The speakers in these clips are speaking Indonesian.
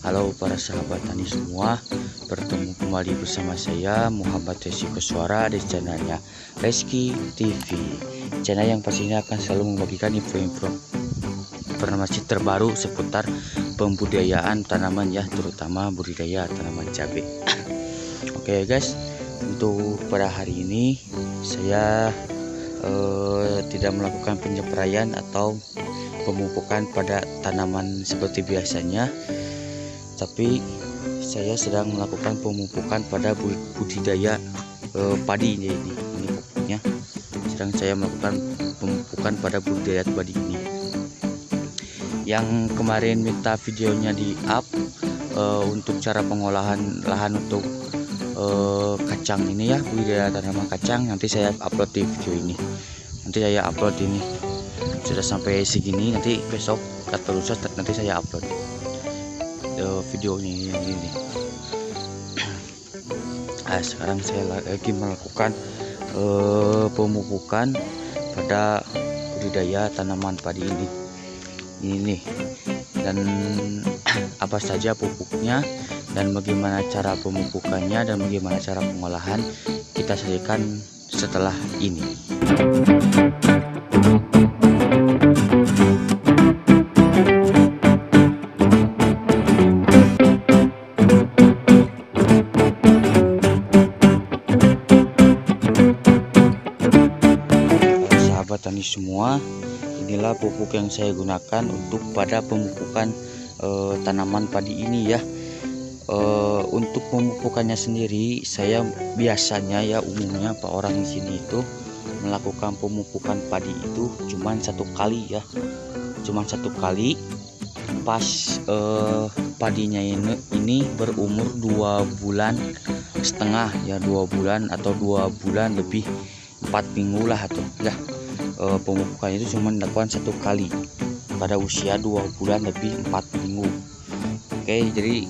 Halo para sahabat tani semua, bertemu kembali bersama saya Muhammad Reski Koswara di channelnya Reski TV. Channel yang pastinya akan selalu membagikan informasi terbaru seputar pembudidayaan tanaman ya, terutama budidaya tanaman cabai. Oke guys, untuk pada hari ini saya tidak melakukan penyempraian atau pemupukan pada tanaman seperti biasanya, tapi saya sedang melakukan pemupukan pada budidaya padi ini pokoknya sedang saya melakukan pemupukan pada budidaya padi ini. Yang kemarin minta videonya di up untuk cara pengolahan lahan untuk kacang ini ya, budidaya tanaman kacang, nanti saya upload di video ini. Nanti saya upload ini sudah sampai segini, nanti besok atau lusa nanti saya upload videonya ini. Sekarang saya lagi melakukan pemupukan pada budidaya tanaman padi ini nih, dan apa saja pupuknya dan bagaimana cara pemupukannya dan bagaimana cara pengolahan kita sajikan setelah ini. Tani semua, inilah pupuk yang saya gunakan untuk pada pemupukan tanaman padi ini ya. Untuk pemupukannya sendiri, saya biasanya ya umumnya Pak orang di sini itu melakukan pemupukan padi itu cuman satu kali ya, cuman satu kali pas padinya ini berumur 2,5 bulan ya, 2 bulan atau 2 bulan lebih 4 minggu lah atau ya. Pemupukan itu cuma dilakukan satu kali pada usia 2 bulan lebih 4 minggu. Oke, jadi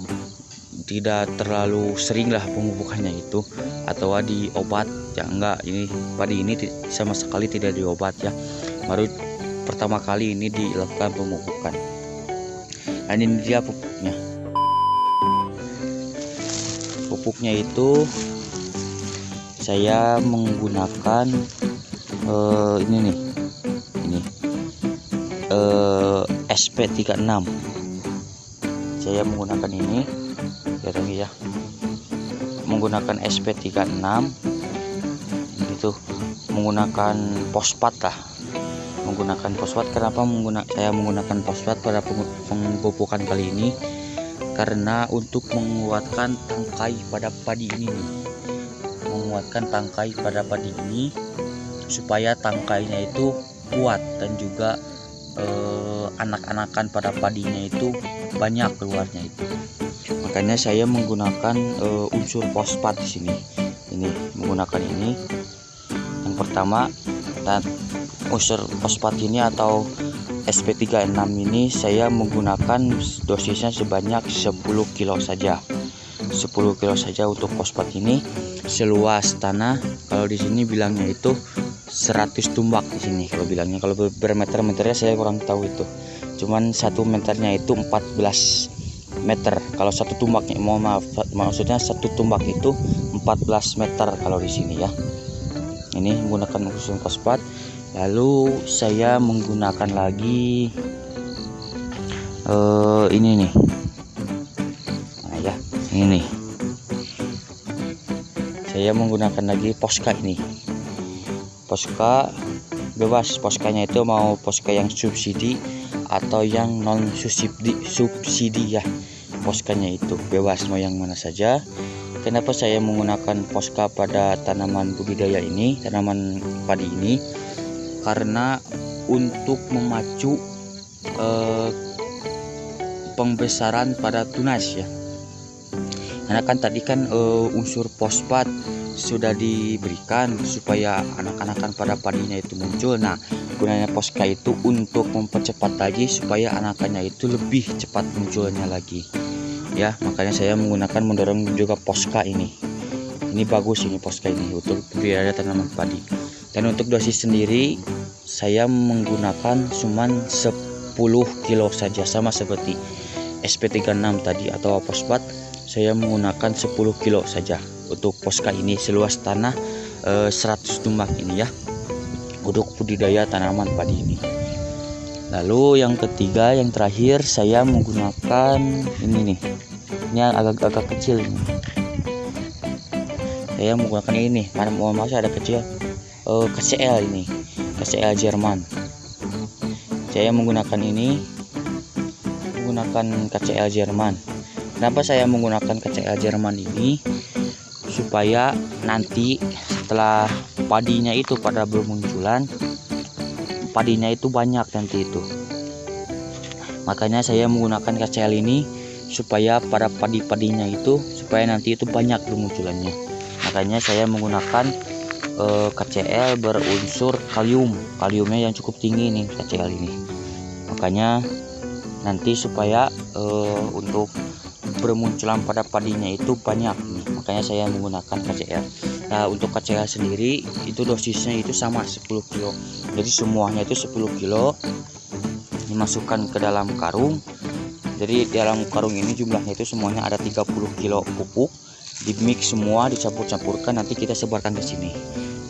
tidak terlalu sering lah pemupukannya itu, atau di obat ya, enggak, ini padi ini sama sekali tidak diobat ya, baru pertama kali ini dilakukan pemupukan. Dan ini dia pupuknya itu saya menggunakan ini SP36. Saya menggunakan ini ya, menggunakan SP36 itu, menggunakan fosfat lah, menggunakan fosfat. Kenapa saya menggunakan fosfat pada pemupukan kali ini? Karena untuk menguatkan tangkai pada padi ini nih, menguatkan tangkai pada padi ini supaya tangkainya itu kuat dan juga anak-anakan pada padinya itu banyak keluarnya itu. Makanya saya menggunakan unsur fosfat di sini. Ini menggunakan ini. Yang pertama, dan unsur fosfat ini atau SP36 ini saya menggunakan dosisnya sebanyak 10 kilo saja. 10 kilo saja untuk fosfat ini, seluas tanah kalau di sini bilangnya itu 100 tumbak di sini kalau bilangnya. Kalau bermeter-meternya saya kurang tahu itu. Cuman 1 meternya itu 14 meter. Kalau 1 tumbaknya, maksudnya 1 tumbak itu 14 meter kalau di sini ya. Ini menggunakan unsur fosfat. Lalu saya menggunakan lagi ini nih. Nah ya, ini. Saya menggunakan lagi Posca ini. Posca bebas, Poscanya itu mau Posca yang subsidi atau yang non subsidi ya, Poscanya itu bebas mau yang mana saja. Kenapa saya menggunakan Posca pada tanaman budidaya ini, tanaman padi ini? Karena untuk memacu pembesaran pada tunas ya. Karena kan tadi kan unsur fosfat sudah diberikan supaya anak-anakan pada padinya itu muncul. Nah, gunanya Posca itu untuk mempercepat lagi supaya anakannya itu lebih cepat munculnya lagi ya. Makanya saya mendorong juga Posca ini. Ini bagus ini Posca ini untuk budidaya tanaman padi. Dan untuk dosis sendiri saya menggunakan cuman 10 kilo saja, sama seperti SP36 tadi atau fosfat, saya menggunakan 10 kilo saja untuk poska ini seluas tanah 100 tumbak ini ya, untuk budidaya tanaman padi ini. Lalu yang ketiga, yang terakhir, saya menggunakan ini nih, ini agak kecil ini. Saya menggunakan ini, mana mau masih ada kecil, KCL ini, KCL Jerman. Saya menggunakan ini, menggunakan KCL Jerman. Kenapa saya menggunakan KCL Jerman ini? Supaya nanti setelah padinya itu pada bermunculan, padinya itu banyak nanti itu. Makanya saya menggunakan KCL ini supaya pada padi-padinya itu, supaya nanti itu banyak bermunculannya. Makanya saya menggunakan KCL berunsur kalium, kaliumnya yang cukup tinggi nih KCL ini. Makanya nanti supaya untuk bermunculan pada padinya itu banyak nih. Makanya saya menggunakan KCL. Nah, untuk KCL sendiri itu dosisnya itu sama 10 kilo. Jadi semuanya itu 10 kilo dimasukkan ke dalam karung. Jadi dalam karung ini jumlahnya itu semuanya ada 30 kilo pupuk. Di mix semua, dicampur-campurkan, nanti kita sebarkan ke sini.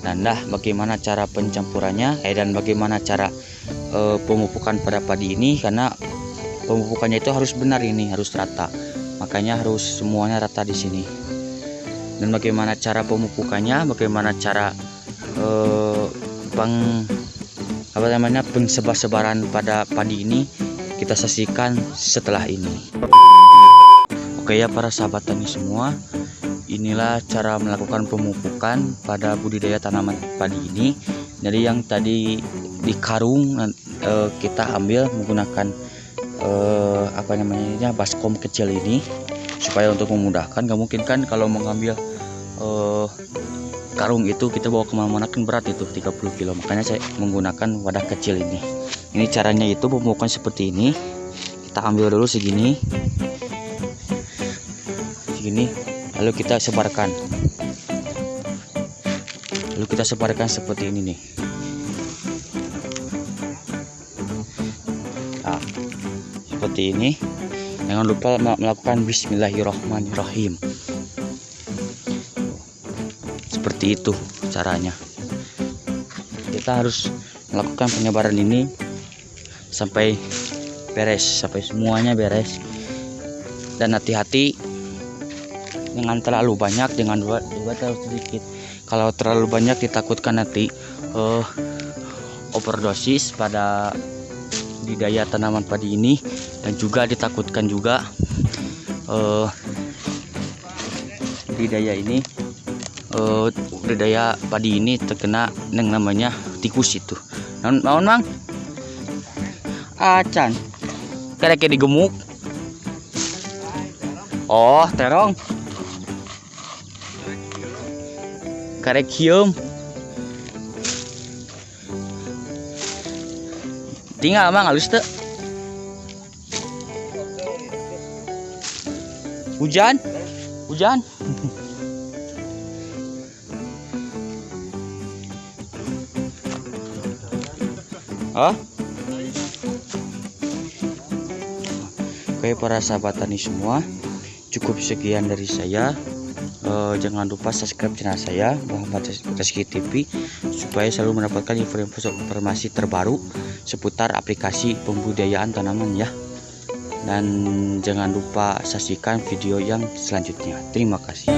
Nah, bagaimana cara pencampurannya dan bagaimana cara pemupukan pada padi ini, karena pemupukannya itu harus benar, ini harus rata. Makanya harus semuanya rata di sini. Dan bagaimana cara pemupukannya, bagaimana cara pengsebar-sebaran pada padi ini, kita saksikan setelah ini. Oke ya para sahabat tani semua, inilah cara melakukan pemupukan pada budidaya tanaman padi ini. Jadi yang tadi di karung kita ambil menggunakan baskom kecil ini supaya untuk memudahkan. Gak mungkin kan kalau mengambil karung itu kita bawa kemana-mana, kan berat itu 30 kilo. Makanya saya menggunakan wadah kecil ini. Ini caranya itu pemupukan seperti ini. Kita ambil dulu segini, lalu kita sebarkan. Lalu kita sebarkan seperti ini nih. Nah, seperti ini. Jangan lupa melakukan bismillahirrahmanirrahim. Seperti itu caranya. Kita harus melakukan penyebaran ini sampai beres, sampai semuanya beres. Dan hati-hati, jangan terlalu banyak, jangan juga terlalu sedikit. Kalau terlalu banyak ditakutkan nanti overdosis pada budidaya tanaman padi ini, dan juga ditakutkan juga budidaya padi ini terkena yang namanya tikus itu. Naon mang? Acan. Kayak digemuk. Oh, terong. Karek hium. Tinggal mang halus teu. Hujan? Oh? Oke para sahabat tani semua, cukup sekian dari saya. Jangan lupa subscribe channel saya Muhammad Reski TV supaya selalu mendapatkan informasi terbaru seputar aplikasi pembudidayaan tanaman ya. Dan jangan lupa saksikan video yang selanjutnya. Terima kasih.